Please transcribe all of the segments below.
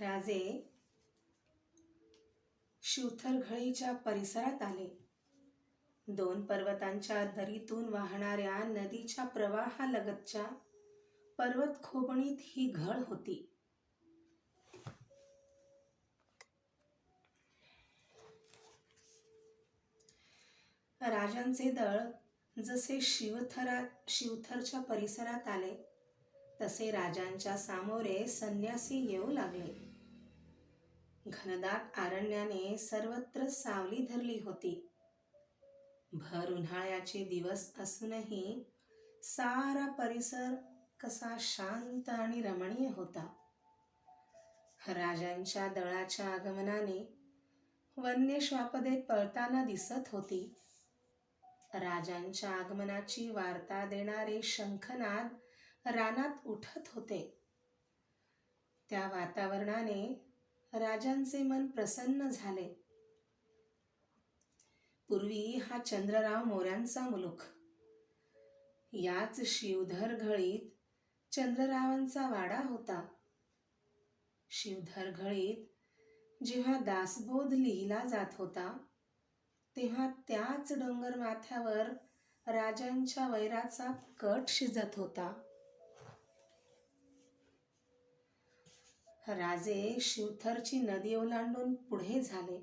राजे शिवथरघळीच्या परिसरात आले. 2 पर्वतांच्या दरीतून वाहणाऱ्या नदीच्या प्रवाहालगतच्या पर्वत खोबणीत ही घळ होती. राजांचे दळ जसे शिवथरच्या परिसरात आले तसे राजांच्या सामोरे संन्यासी येऊ लागले. घनदाट अरण्याने सर्वत्र सावली धरली होती. भर उन्हाळ्याचे दिवस असूनही सारा परिसर कसा शांत आणि रमणीय होता. राजांच्या दळाच्या आगमनाने वन्य श्वापदे पळताना दिसत होती. राजांच्या आगमनाची वार्ता देणारे शंखनाद रानात उठत होते. त्या वातावरणाने राजांचे मन प्रसन्न झाले. पूर्वी हा चंद्रराव मोऱ्यांचा मुलूक. याच शिवधरघळीत चंद्ररावांचा वाडा होता. शिवधरघळीत जेव्हा दासबोध लिहिला जात होता तेव्हा त्याच डोंगर माथ्यावर राजांच्या वैराचा कट शिजत होता. राजे शिवथरची नदी ओलांडून पुढे झाले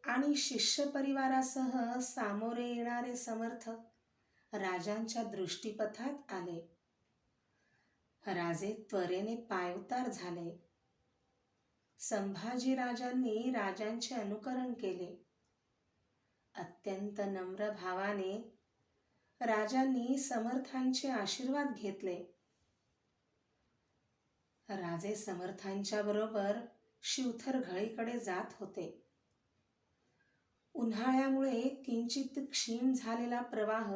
आणि शिष्य परिवारासह सामोरे येणारे समर्थ राजांच्या दृष्टीपथात आले. राजे त्वरेने पायउतार झाले. संभाजी राजांनी राजांचे अनुकरण केले. अत्यंत नम्र भावाने राजांनी समर्थांचे आशीर्वाद घेतले. राजे समर्थांच्या बरोबर शिवथरघळीकडे जात होते. उन्हाळ्यामुळे किंचित क्षीण झालेला प्रवाह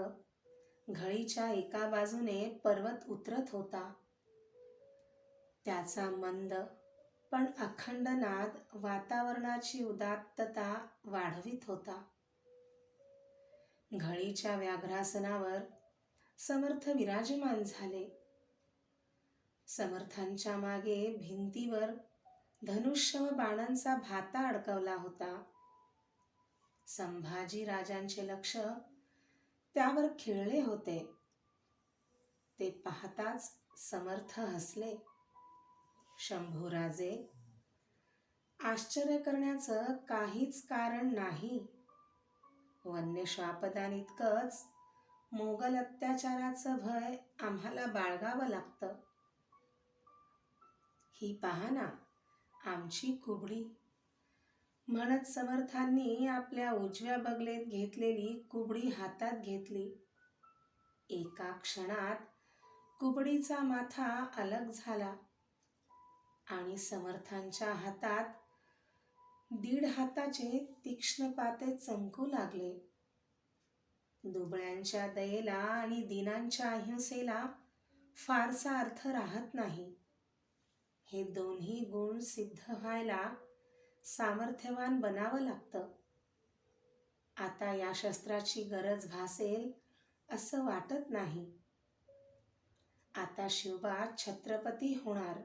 घळीच्या एका बाजूने पर्वत उतरत होता. त्याचा मंद पण अखंड नाद वातावरणाची उदात्तता वाढवित होता. घळीच्या व्याघ्रासनावर समर्थ विराजमान झाले. समर्थांच्या मागे भिंतीवर धनुष्य व बाणांचा भाता अडकवला होता. संभाजी राजांचे लक्ष त्यावर खिळले होते. ते पाहताच समर्थ हसले. शंभूराजे, आश्चर्य करण्याचं काहीच कारण नाही. वन्य श्वापदांइतकंच मोगल अत्याचाराचं भय आम्हाला बाळगावं लागतं. ही पहा ना, आमची कुबडी, म्हणत समर्थांनी आपल्या उजव्या बगलेत घेतलेली कुबडी हातात घेतली. एका क्षणात कुबडीचा माथा अलग झाला आणि समर्थांच्या हातात 1.5 हाताचे तीक्ष्ण पाते चमकू लागले. दुबळ्यांच्या दयेला आणि दीनांच्या अहिंसेला फारसा अर्थ राहत नाही. हे दोन्ही गुण सिद्ध व्हायला सामर्थ्यवान बनावं लागतं. आता या शस्त्राची गरज भासेल असं वाटत नाही. आता शिवबा छत्रपती होणार.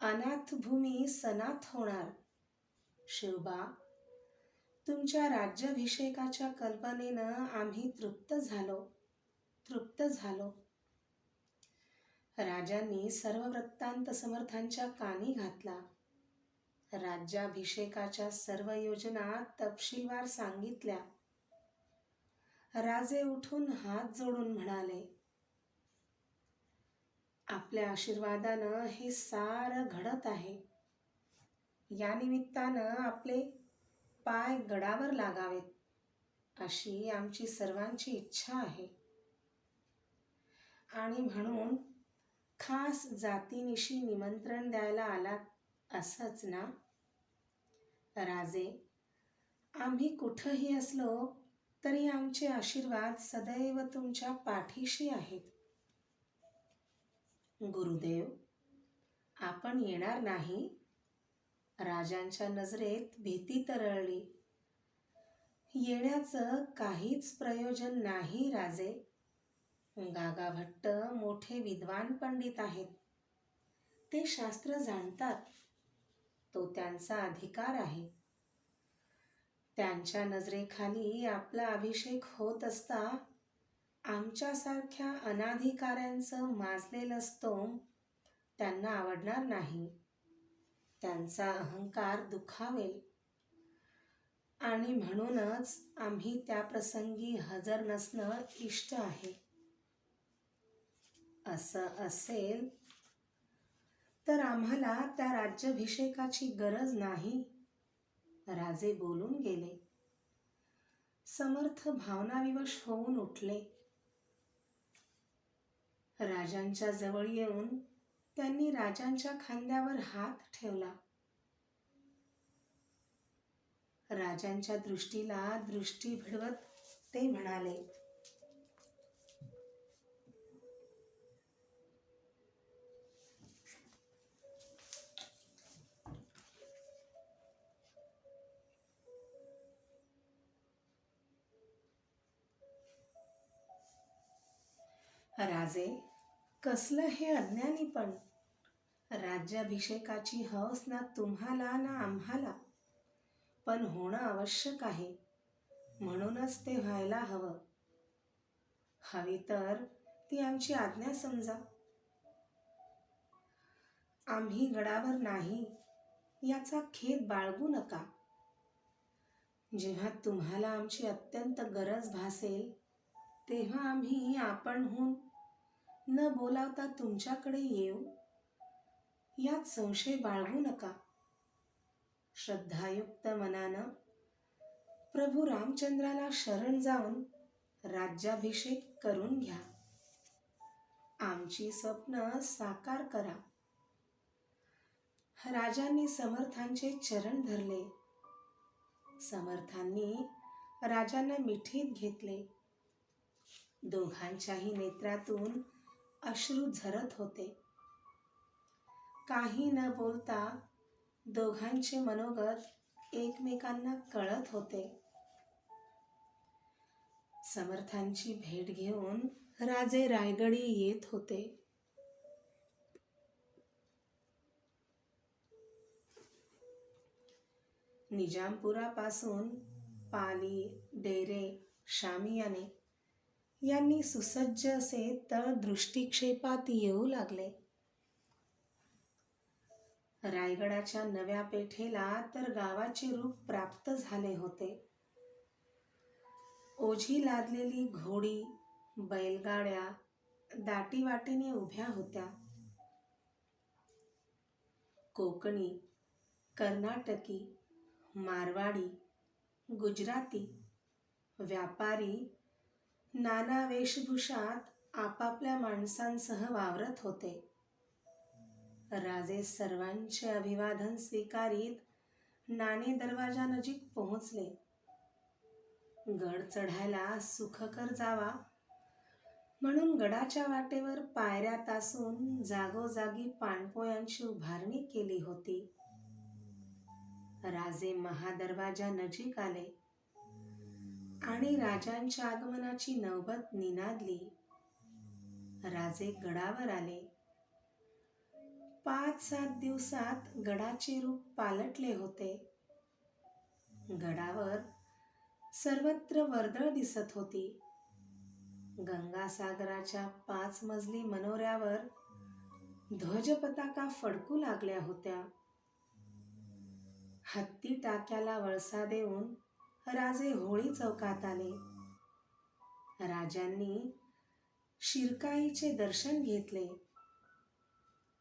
अनाथ भूमी सनाथ होणार. शिवबा, तुमच्या राज्याभिषेकाच्या कल्पनेनं आम्ही तृप्त झालो. राजांनी सर्व वृत्तांत समर्थांच्या कानी घातला. राज्याभिषेकाच्या सर्व योजना तपशीलवार सांगितल्या. राजे उठून हात जोडून म्हणाले, आपल्या आशीर्वादानं हे सारं घडत आहे. या निमित्तानं आपले पाय गडावर लागावेत अशी आमची सर्वांची इच्छा आहे. आणि म्हणून खास जातीनिशी निमंत्रण द्यायला आलात असंच ना? राजे, आम्ही कुठंही असलो तरी आमचे आशीर्वाद सदैव तुमच्या पाठीशी आहेत. गुरुदेव, आपण येणार नाही? राजांच्या नजरेत भीती तरळली. येण्याचं काहीच प्रयोजन नाही राजे. गागाभट्ट मोठे विद्वान पंडित आहेत. ते शास्त्र जाणतात, तो त्यांचा अधिकार आहे. त्यांच्या नजरेखाली आपला अभिषेक होत असता आमच्यासारख्या अनाधिकाऱ्यांचं माजलेलं स्तोम त्यांना आवडणार नाही. त्यांचा अहंकार दुखावेल आणि म्हणूनच आम्ही त्या प्रसंगी हजर नसणं इष्ट आहे. असं असेल तर आम्हाला त्या राज्याभिषेकाची गरज नाही, राजे बोलून गेले. समर्थ भावनाविवश होऊन उठले. राजांच्या जवळ येऊन त्यांनी राजांच्या खांद्यावर हात ठेवला. राजांच्या दृष्टीला दृष्टी भिडवत ते म्हणाले, राजे, कसलं हे अज्ञानीपण. राज्याभिषेकाची हौस ना तुम्हाला ना आम्हाला, पण होणं आवश्यक आहे. म्हणूनच ते व्हायला हवं. हवी तर ती आमची आज्ञा समजा. आम्ही गडावर नाही याचा खेद बाळगू नका. जेव्हा तुम्हाला आमची अत्यंत गरज भासेल तेव्हा आम्ही आपणहून न बोलावता तुमच्याकडे येऊ, यात संशय बाळगू नका. श्रद्धायुक्त मनानं प्रभू रामचंद्राला शरण जाऊन राज्याभिषेक करून घ्या. आमची स्वप्न साकार करा. राजांनी समर्थांचे चरण धरले. समर्थांनी राजांना मिठीत घेतले. दोघांच्याही नेत्रातून अश्रू झरत होते. काही न बोलता दोघांचे मनोगत एकमेकांना कळत होते. समर्थांची भेट घेऊन राजे रायगडी येत होते. निजामपुरापासून पाली, डेरे, शामियाने यांनी सुसज्ज असे तळ दृष्टिक्षेपात येऊ लागले. रायगडाच्या नव्या पेठेला तर गावाचे रूप प्राप्त झाले होते. ओझी लादलेली घोडी, बैलगाड्या दाटीवाटीने उभ्या होत्या. कोकणी, कर्नाटकी, मारवाडी, गुजराती व्यापारी नाना वेशभूषात आपापल्या माणसांसह वावरत होते. राजे सर्वांचे अभिवादन स्वीकारीत नाणे दरवाजानजीक पोहोचले. गड चढायला सुखकर जावा म्हणून गडाच्या वाटेवर पायऱ्या तासून जागोजागी पाणपोयांची उभारणी केली होती. राजे महादरवाजा नजीक आले आणि राजांच्या आगमनाची नौबत निनादली. राजे गडावर आले. 5-7 दिवसात गडाचे रूप पालटले होते. गडावर सर्वत्र वर्दळ दिसत होती. गंगासागराच्या 5 मजली मनोऱ्यावर ध्वजपताका फडकू लागल्या होत्या. हत्ती टाक्याला वळसा देऊन राजे होळी चौकात आले. राजांनी शिरकाईचे दर्शन घेतले.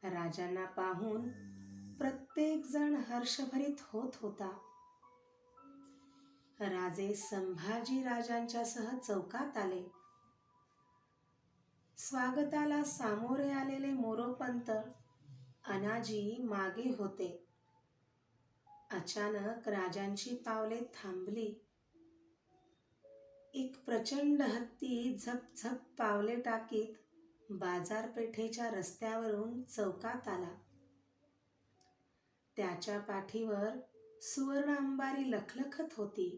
राजांना पाहून प्रत्येक जण हर्षभरीत होत होता. राजे संभाजी राजांच्यासह चौकात आले. स्वागताला सामोरे आलेले मोरोपंत अनाजी मागे होते. अचानक राजांची पावले थांबली. एक प्रचंड हत्ती झपझप पावले टाकीत बाजारपेठेच्या रस्त्यावरून चौकात आला. त्याच्या पाठीवर सुवर्ण अंबारी लखलखत होती.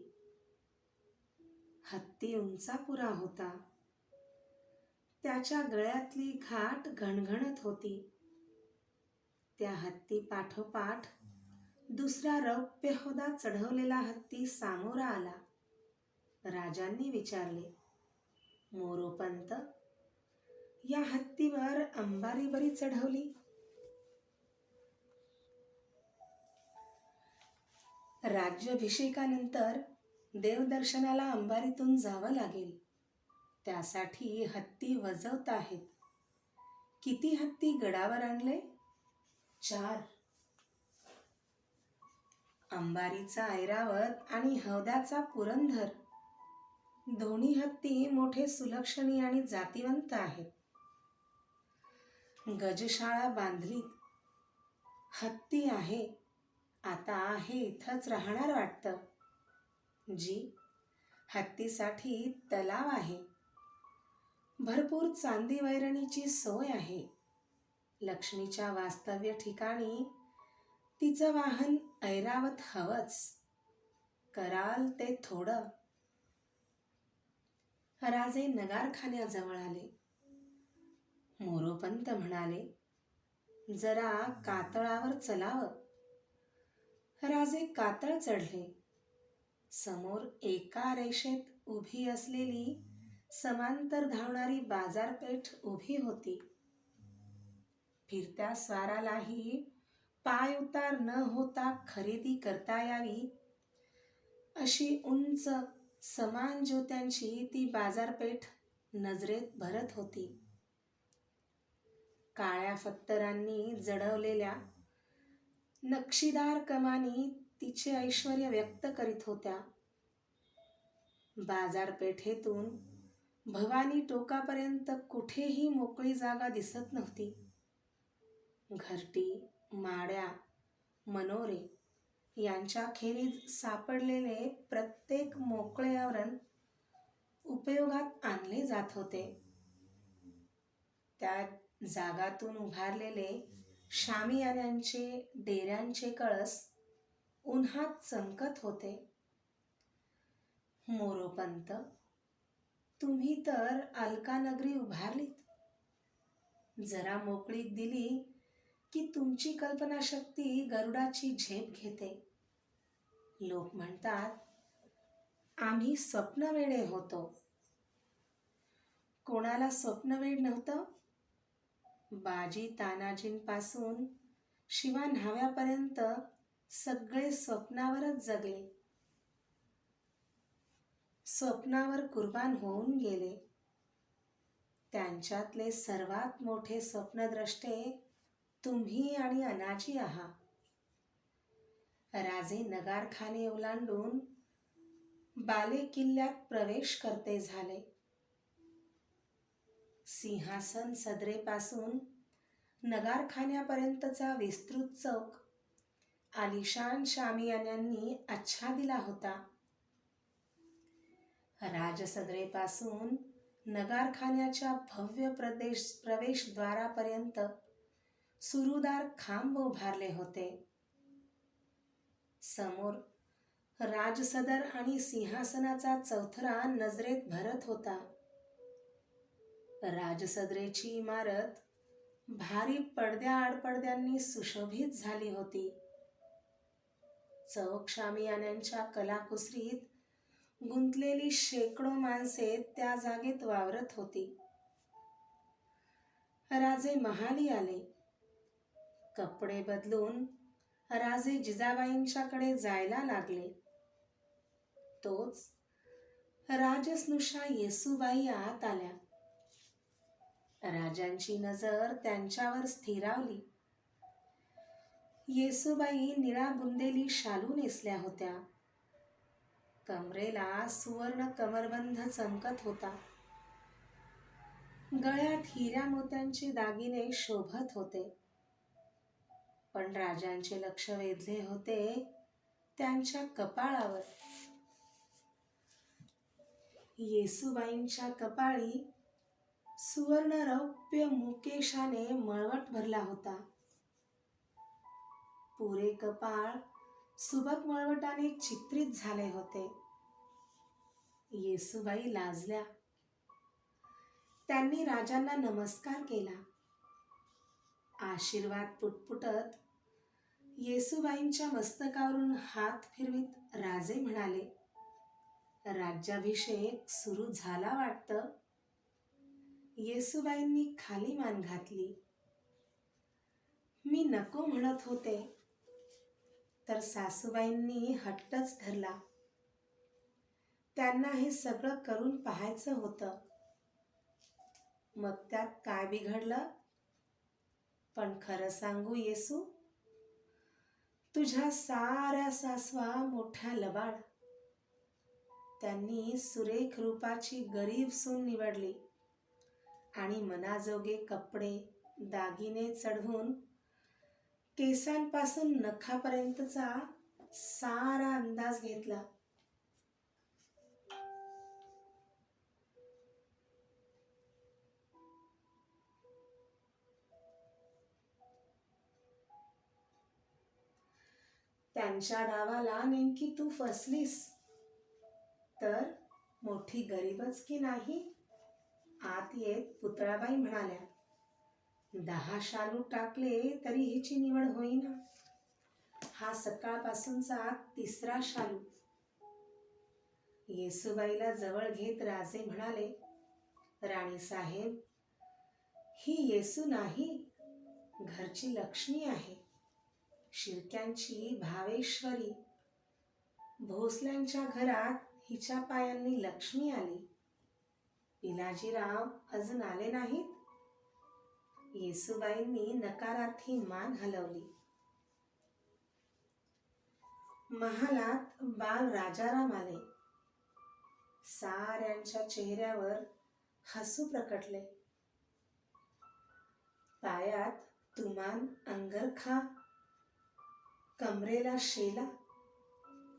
हत्ती उंचापुरा होता. त्याच्या गळ्यातली घाट घणघणत होती. त्या हत्ती पाठोपाठ दुसरा रौप्य होदा चढवलेला हत्ती सामोरा आला. राजांनी विचारले, मोरोपंत, या हत्तीवर अंबारी बरी चढवली? राज्याभिषेकानंतर देवदर्शनाला अंबारीतून जावं लागेल. त्यासाठी हत्ती वजवत आहेत. किती हत्ती गडावर आणले? 4. अंबारीचा ऐरावत आणि हौदाचा पुरंदर दोन्ही हत्ती मोठे सुलक्षणी आणि जातिवंत आहेत. गजशाळा बांधलीत. हत्ती आहे. आता हे इथंच राहणार वाटतं. जी, हत्तीसाठी तलाव आहे. भरपूर चांदी वैरणीची सोय आहे. लक्ष्मीच्या वास्तव्य ठिकाणी तिचं वाहन ऐरावत हवंच. कराल ते थोडं. राजे नगारखान्याजवळ आले. मोरोपंत म्हणाले, जरा कातळावर चलावं. राजे कातळ चढले. समोर एका रेषेत उभी असलेली समांतर धावणारी बाजारपेठ उभी होती. फिरत्या स्वारालाही पाय उतार न होता खरेदी करता यावी अशी उंच समान ज्योत्यांची ती बाजारपेठ नजरेत भरत होती. काळ्या फत्तरांनी जडवलेल्या नक्षीदार कमानी तिचे ऐश्वर्य व्यक्त करीत होत्या. बाजारपेठेतून भवानी टोकापर्यंत कुठेही मोकळी जागा दिसत नव्हती. घरटी, माड्या, मनोरे यांच्याखेरीज सापडलेले प्रत्येक मोकळे आवरण उपयोगात आणले जात होते. त्या जागातून उभारलेले शामियान्यांचे, डेऱ्यांचे कळस उन्हात चमकत होते. मोरोपंत, तुम्ही तर अलकानगरी उभारलीत. जरा मोकळीक दिली की तुमची कल्पनाशक्ती गरुडाची झेप घेते. लोक म्हणतात, आम्ही स्वप्नवेडे होतो. कोणाला स्वप्नवेड नव्हतं? बाजी तानाजींपासून शिवा न्हाव्यापर्यंत सगळे स्वप्नावरच जगले. स्वप्नावर कुर्बान होऊन गेले. त्यांच्यातले सर्वात मोठे स्वप्नद्रष्टे तुम्ही आणि अनाजी आहात. राजे नगारखाने ओलांडून बाले किल्ल्यात प्रवेश करते झाले. सिंहासन सदरेपासून नगारखान्यापर्यंतचा विस्तृत चौक आलिशान शामियान्यांनी आच्छादिला होता. राजसदरेपासून नगारखान्याच्या भव्य प्रवेशद्वारापर्यंत सुरूदार खांब उभारले होते. समोर राजसदर आणि सिंहासनाचा चौथरा नजरेत भरत होता. राजसदरेची इमारत भारी पडद्या आडपडद्यांनी सुशोभित झाली होती. चौक शामियान्यांच्या कलाकुसरीत गुंतलेली शेकडो माणसे त्या जागेत वावरत होती. राजे महाली आले. कपडे बदलून राजे जिजाबाईंच्याकडे जायला लागले. तोच राजस्नुषा येसूबाई आत आल्या. राजांची नजर त्यांच्यावर स्थिरावली. येसूबाई निळा बुंदेली शालू नेसल्या होत्या. कमरेला सुवर्ण कमरबंध चमकत होता. गळ्यात हिऱ्या मोत्यांचे दागिने शोभत होते. पण राजांचे लक्ष वेधले होते त्यांच्या कपाळावर. येसूबाईंच्या कपाळी सुवर्ण रौप्य मुकेशाने मळवट भरला होता. पुरे कपाळ सुबक मळवटाने चित्रित झाले होते. येसूबाई लाजल्या. त्यांनी राजांना नमस्कार केला. आशीर्वाद पुटपुटत येसूबाईंच्या मस्तकावरून हात फिरवीत राजे म्हणाले, राज्याभिषेक सुरू झाला वाटतं. येसूबाईंनी खाली मान घातली. मी नको म्हणत होते, तर सासूबाईंनी हट्टच धरला. त्यांना हे सगळं करून पाहायचं होतं. मग त्यात काय बिघडलं? पण खरं सांगू येसू, तुझ्या साऱ्या सासवा मोठ्या लबाड. त्यांनी सुरेख रूपाची गरीब सून निवडली आणि मनाजोगे कपडे दागिने चढवून केसांपासून नखापर्यंतचा सारा अंदाज घेतला. त्यांच्या डावाला नेमकी तू फसलीस तर मोठी गरीबच की नाही? आत येत पुतळाबाई म्हणाल्या, 10 शालू टाकले तरी हिची निवड होईना. हा सकाळपासूनचा 3रा शालू. येसूबाईला जवळ घेत राजे म्हणाले, राणीसाहेब, ही येसू नाही, घरची लक्ष्मी आहे. शिर्क्यांची भावेश्वरी. भोसल्यांच्या घरात हिच्या पायांनी लक्ष्मी आली. पिलाजीराव अजून आले नाहीत? येसूबाईंनी नकारार्थी मान हलवली. महालात बाल राजाराम आले. साऱ्यांच्या चेहऱ्यावर हसू प्रकटले. पायात तुमान अंगरखा, कमरेला शेला,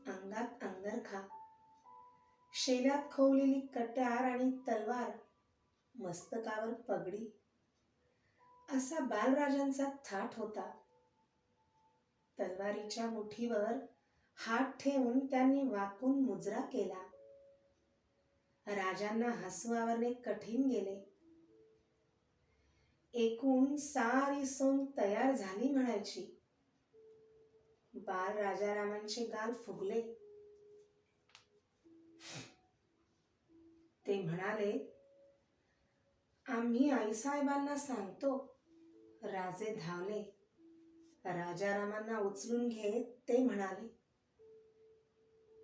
अंगात अंगरखा, शेल्यात खोवलेली कट्यार आणि तलवार, मस्तकावर पगडी, असा बालराजांचा थाट होता. तलवारीच्या मुठीवर हात ठेवून त्यांनी वाकून मुजरा केला. राजांना हसू आवरणे कठीण गेले. एकूण सारी सोंग तयार झाली म्हणायची. बाल राजारामांचे गाल फुगले. ते म्हणाले, आम्ही आईसाहेबांना सांगतो. राजे धावले. राजारामांना उचलून घेत ते म्हणाले,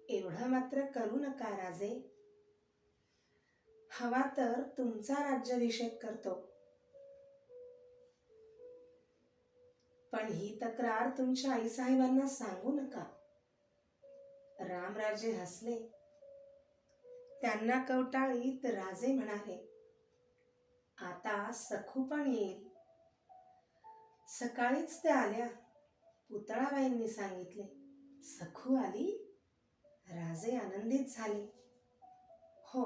एवढं मात्र करू नका राजे. हवा तर तुमचा राज्याभिषेक करतो. पण ही तक्रार तुमच्या आईसाहेबांना सांगू नका. रामराजे हसले. त्यांना कवटाळीत राजे म्हणाले, आता सखू पण येईल. सकाळीच त्या आल्या. पुतळाबाईंनी सांगितले. सखू आली? राजे आनंदित झाले. हो,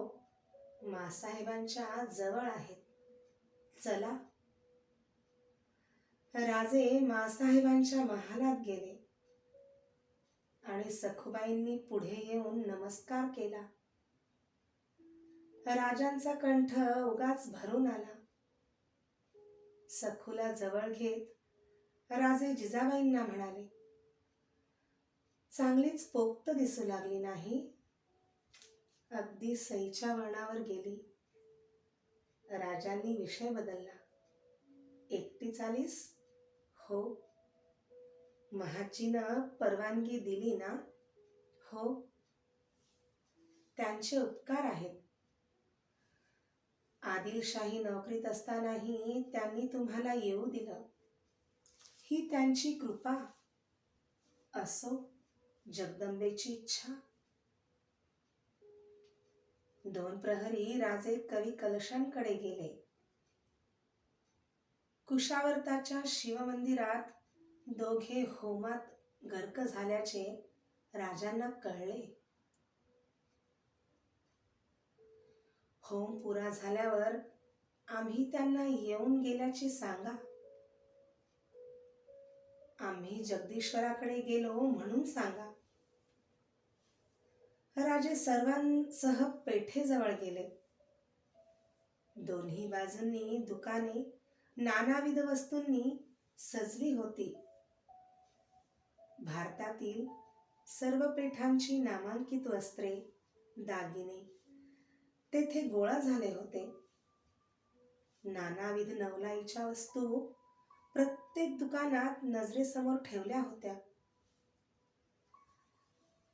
मासाहेबांच्या जवळ आहेत. चला. राजे मासाहेबांच्या महालात गेले आणि सखूबाईंनी पुढे येऊन नमस्कार केला. राजांचा कंठ उगाच भरून आला. सखूला जवळ घेत राजे जिजाबाईंना म्हणाले, चांगलीच पोक्त दिसू लागली नाही? अगदी सईच्या वळणावर गेली. राजांनी विषय बदलला. एकटीच आलीस? हो. महाजीनं परवानगी दिली ना? हो. त्यांचे उपकार आहेत. आदिलशाही नोकरीत असतानाही त्यांनी तुम्हाला येऊ दिलं. ही त्यांची कृपा. असो, जगदंबेची इच्छा. 2 प्रहरी राजे कवी कलशांकडे गेले. कुशावर्ताच्या शिवमंदिरात दोघे होमात गर्क झाल्याचे राजांना कळले. होम पुरा झाल्यावर आम्ही त्यांना येऊन गेल्याचे सांगा. आम्ही जगदीश्वराकडे गेलो म्हणून सांगा. राजे सर्वांसह पेठेजवळ गेले. दोन्ही बाजूंनी दुकाने नानाविध वस्तूंनी सजली होती. भारतातील सर्व पेठांची नामांकित वस्त्रे, दागिने तेथे गोळा झाले होते. नानाविध नवलाईच्या वस्तू प्रत्येक दुकानात नजरेसमोर ठेवल्या होत्या.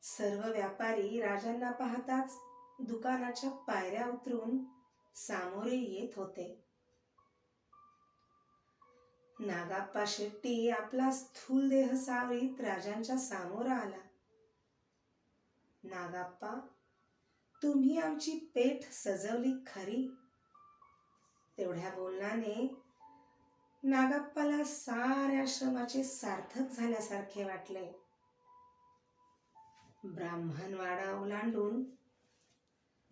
सर्व व्यापारी राजांना पाहताच दुकानाच्या पायऱ्या उतरून सामोरे येत होते. नागाप्पा शेट्टी आपला स्थूल देह सावरीत राजांच्या समोर आला. नागाप्पा, तुम्ही आमची पेठ सजवली खरी. तेवढ्या बोलण्याने नागाप्पाला साऱ्या श्रमाचे सार्थक झाल्यासारखे वाटले. ब्राह्मणवाडा ओलांडून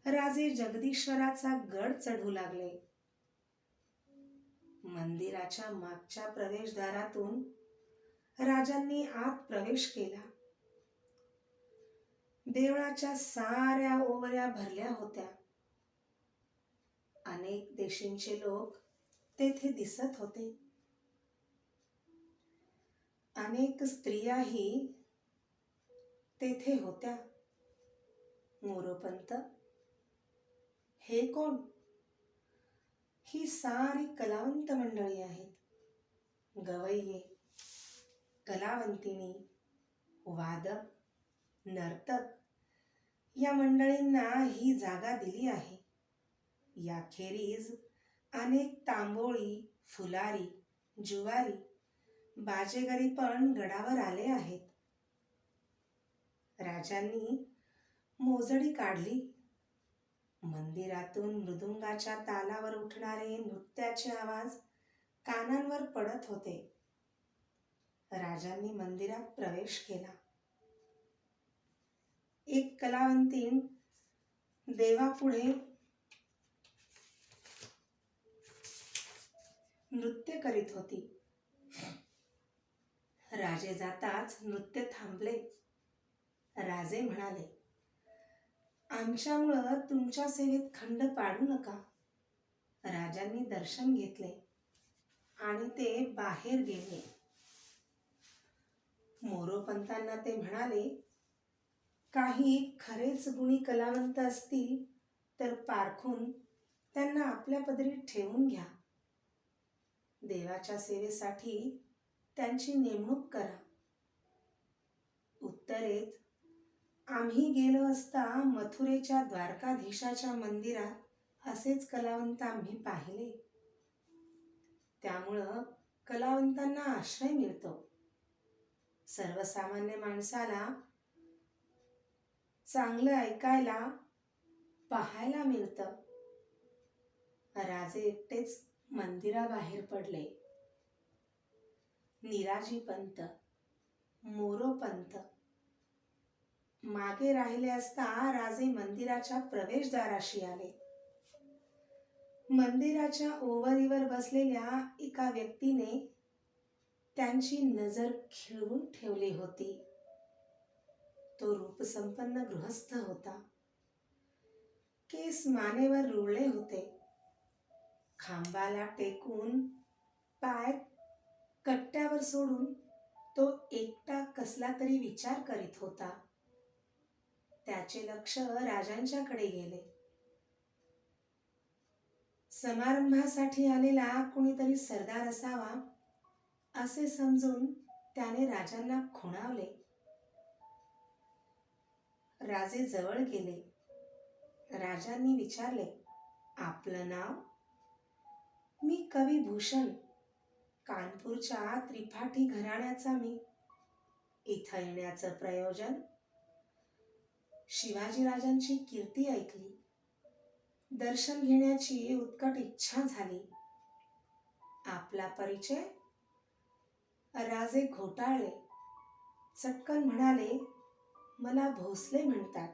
राजे जगदीश्वराचा गड चढू लागले. मंदिराच्या मागच्या प्रवेशद्वारातून राजांनी आत प्रवेश केला. देवळाच्या साऱ्या ओवऱ्या भरल्या होत्या. अनेक देशींचे लोक तेथे दिसत होते. अनेक स्त्रियाही तेथे होत्या. मोरोपंत, हे कोण? ही सारी कलावंत मंडळी आहेत. गवय्ये, कलावंतिणी, वादक, नर्तक या मंडळींना ही जागा दिली आहे. याखेरीज अनेक तांबोळी, फुलारी, जुवारी, बाजेगरी पण गडावर आले आहेत. राजांनी मोजडी काढली. मंदिरातून मृदुंगाच्या तालावर उठणारे नृत्याचे आवाज कानांवर पडत होते. राजांनी मंदिरात प्रवेश केला. एक कलावंतीण देवापुढे नृत्य करीत होती. राजे जाताच नृत्य थांबले. राजे म्हणाले, आमच्यामुळं तुमच्या सेवेत खंड पाडू नका. राजांनी दर्शन घेतले आणि ते बाहेर गेले. मोरोपंतांना ते म्हणाले, काही खरेच गुणी कलावंत असतील तर पारखून त्यांना आपल्या पदरी ठेवून घ्या. देवाच्या सेवेसाठी त्यांची नेमणूक करा. उत्तरेत आम्ही गेलो असता मथुरेच्या द्वारकाधीशाच्या मंदिरात असेच कलावंत आम्ही पाहिले. त्यामुळं कलावंतांना आश्रय मिळतो. सर्वसामान्य माणसाला चांगलं ऐकायला, पाहायला मिळतं. राजे एकटेच मंदिराबाहेर पडले. निराजीपंत, मोरोपंत मागे राहिले असता राजे मंदिराच्या प्रवेशद्वाराशी आले. मंदिराच्या ओवरीवर बसलेल्या एका व्यक्तीने त्यांची नजर खिळवून ठेवली होती. तो रूपसंपन्न गृहस्थ होता. केस मानेवर रुळले होते. खांबाला टेकून पाय कट्ट्यावर सोडून तो एकटा कसला तरी विचार करीत होता. त्याचे लक्ष राजांच्याकडे गेले. समारंभासाठी आलेला कोणीतरी सरदार असावा असे समजून त्याने राजांना खुणावले. राजे जवळ गेले. राजांनी विचारले, आपलं नाव? मी कवी भूषण, कानपूरच्या त्रिपाठी घराण्याचा मी. इथं येण्याचं प्रयोजन? शिवाजीराजांची कीर्ती ऐकली. दर्शन घेण्याची उत्कट इच्छा झाली. आपला परिचय? राजे घोटाळले. चटकन म्हणाले, मला भोसले म्हणतात.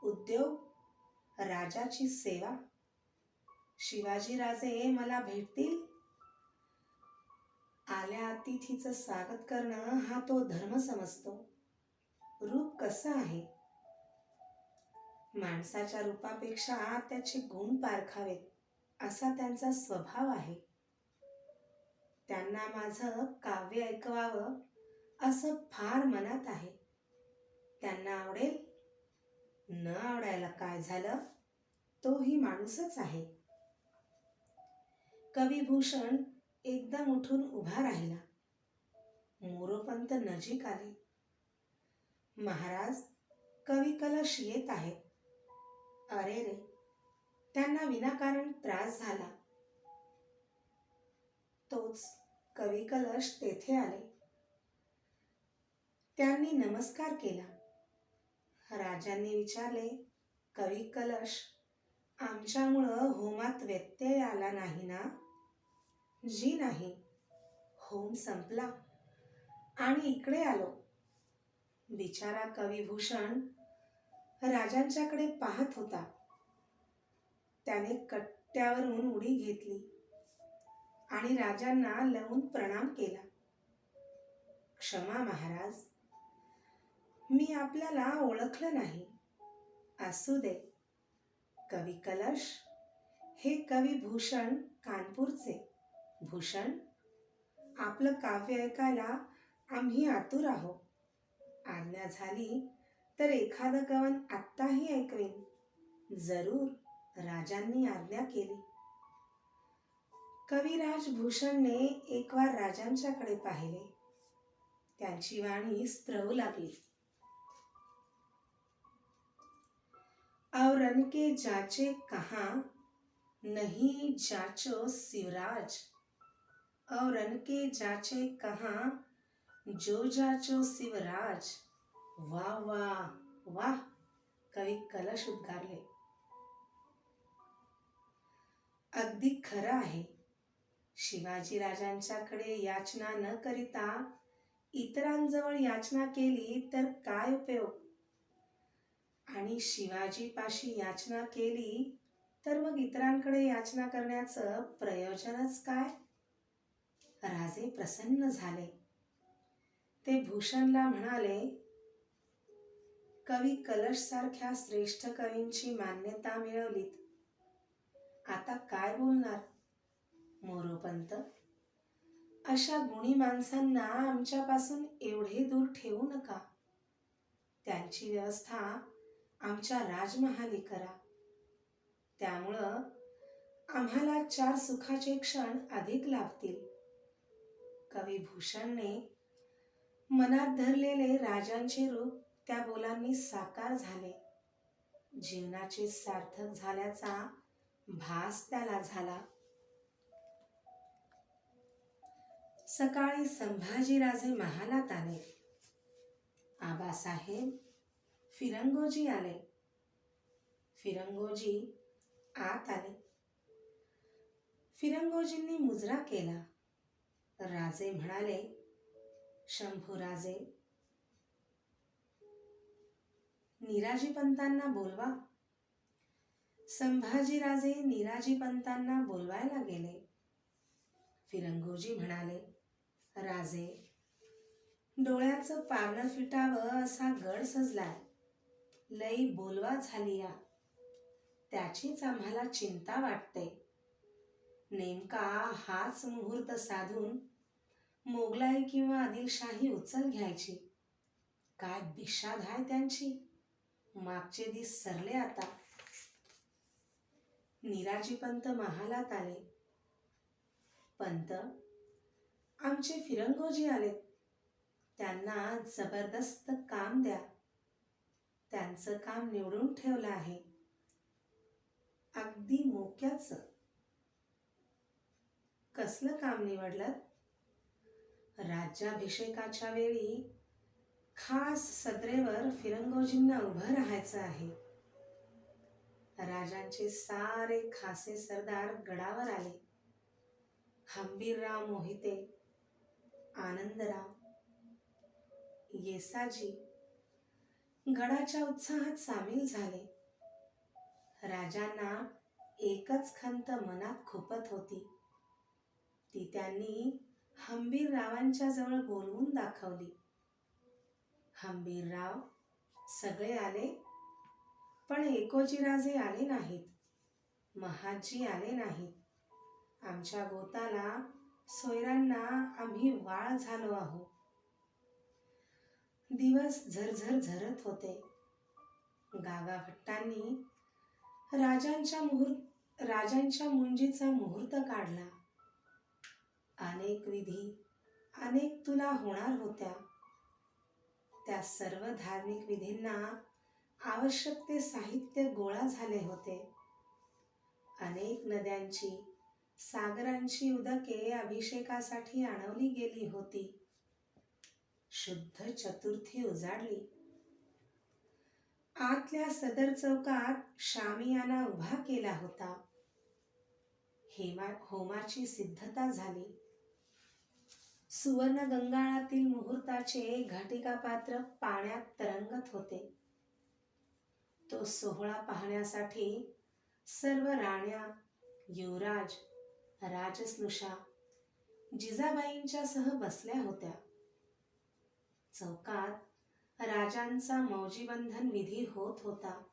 उद्योग? राजाची सेवा. शिवाजीराजे मला भेटतील? आल्या अतिथीचं स्वागत करणं हा तो धर्म समजतो. रूप कसं आहे? माणसाच्या रूपापेक्षा त्याचे गुण पारखावेत असा त्यांचा स्वभाव आहे. त्यांना माझं काव्य ऐकवावं असं फार मनात आहे. त्यांना आवडेल? न आवडायला काय झालं? तोही माणूसच आहे. कविभूषण एकदम उठून उभा राहिला. मोरोपंत नजीक आले. महाराज, कवी कलश येत आहे. अरे रे, त्यांना विनाकारण त्रास झाला. तोच कवी कलश तेथे आले. त्यांनी नमस्कार केला. राजांनी विचारले, कवी कलश, आमच्यामुळं होमात व्यत्यय आला नाही ना? जी नाही. होम संपला आणि इकडे आलो. बिचारा कविभूषण राजांच्याकडे पाहत होता. त्याने कट्ट्यावरून उडी घेतली आणि राजांना लावून प्रणाम केला. क्षमा महाराज, मी आपल्याला ओळखलं नाही. असू दे. कवी कलश हे कविभूषण कानपूरचे. भूषण, आपलं काव्य ऐकायला आम्ही आतुर आहोत. आज्ञा झाली तर एखादं कवन आत्ताही ऐकवेन. जरूर. राजांनी आज्ञा केली. कविराज भूषणने एक वार राजांच्याकडे पाहिले. त्यांची वाणी स्त्रवू लागली. और रन के जाचे कहाँ, नहीं जाचो शिवराज. और रन के जाचे कहाँ, जो जाचो शिवराज. वाह वाह वाह, कवी कलश उद्गारले. अगदी खरं आहे. शिवाजी राजांच्याकडे याचना न करिता इतरांजवळ याचना केली तर काय उपयोग? आणि शिवाजीपाशी याचना केली तर मग इतरांकडे याचना करण्याचं प्रयोजनच काय? राजे प्रसन्न झाले. ते भूषणला म्हणाले, कवी कलश सारख्या श्रेष्ठ कवींची मान्यता मिळवलीत. आता काय बोलणार? मोरोपंत, अशा गुणी माणसांना आमच्यापासून एवढे दूर ठेवू नका. त्यांची व्यवस्था आमच्या राजमहाली करा. त्यामुळं आम्हाला 4 सुखाचे क्षण अधिक लाभतील. कविभूषणने मनात धरलेले राजांचे रूप त्या बोलांनी साकार झाले. जीवनाचे सार्थक झाल्याचा भास त्याला झाला. सकाळी संभाजीराजे महालात आले. आबासाहेब, फिरंगोजी आले. फिरंगोजी आत आले. फिरंगोजींनी मुजरा केला. राजे म्हणाले, शंभूराजे, निराजीपंतांना बोलवा. संभाजीराजे निराजीपंतांना बोलवायला गेले. फिरंगोजी म्हणाले, राजे, डोळ्याचं पारणं फिटावं असा गड सजलाय. लई बोलवा झाली या. त्याचीच आम्हाला चिंता वाटते. नेमका हाच मुहूर्त साधून मोगलाई किंवा आदिलशाही उचल घ्यायची. काय बिशाद आहे त्यांची. मागचे दिस सरले आता. निराजीपंत महालात आले. पंत, आमचे फिरंगोजी आलेत. त्यांना जबरदस्त काम द्या. त्यांचं काम निवडून ठेवलं आहे. अगदी मोक्याचं. कसलं काम निवडलं? राज्याभिषेकाच्या वेळी खास सदरेवर फिरंगोजींना उभं राहायचं आहे. राजांचे सारे खासे सरदार गडावर आले. हंबीरराव मोहिते, आनंदराव, येसाजी गडाच्या उत्साहात सामील झाले. राजांना एकच खंत मनात खुपत होती. ती त्यांनी हंबीररावांच्या जवळ बोलवून दाखवली. हंबीरराव, सगळे आले, पण एकोजीराजे आले नाहीत. महादजी आले नाहीत. आमच्या गोताला सोयरांना आम्ही वाळ झालो आहो. दिवस झरझर झरत होते. गागाभट्टांनी राजांच्या मुंजीचा मुहूर्त काढला. अनेक विधी, अनेक तुला होणार होत्या. त्या सर्व धार्मिक विधींना आवश्यक ते साहित्य गोळा झाले होते. अनेक नद्यांची, सागरांची उदके अभिषेकासाठी आणवली गेली होती. शुद्ध चतुर्थी उजाडली. आतल्या सदर चौकात शामियाना उभा केला होता. होमाची सिद्धता झाली. सुवर्ण गंगाळातील मुहूर्ताचे घटिका पात्र पाण्यात तरंगत होते. तो सोहळा पाहण्यासाठी सर्व राण्या, युवराज, राजस्नुषा जिजाबाईंच्या सह बसल्या होत्या. चौकात राजांचा मौजीबंधन विधी होत होता.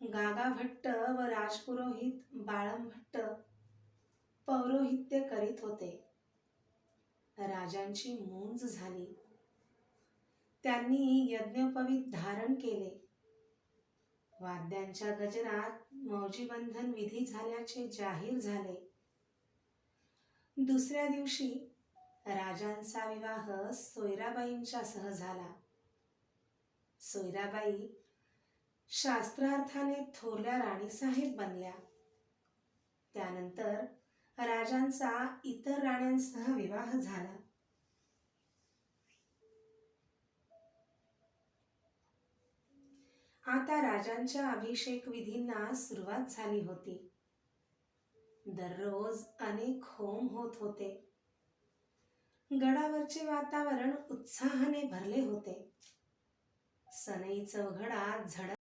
गागाभट्ट व राजपुरोहित बाळंभट्ट पौरोहित्य करीत होते. राजांची मूंज झाली. त्यांनी यज्ञोपवीत धारण केले. वाद्यांच्या गजरात मौजीबंधन विधी झाल्याचे जाहीर झाले. दुसऱ्या दिवशी राजांचा विवाह सोयराबाईंच्या सह झाला. सोयराबाई शास्त्रार्थाने थोरल्या राणीसाहेब बनल्या. त्यानंतर राजांचा इतर राण्यांसह विवाह झाला. आता राजांच्या अभिषेक विधींना सुरुवात झाली होती. दररोज अनेक होम होत होते. गडावरचे वातावरण उत्साहाने भरले होते. सनई चौघडा झडप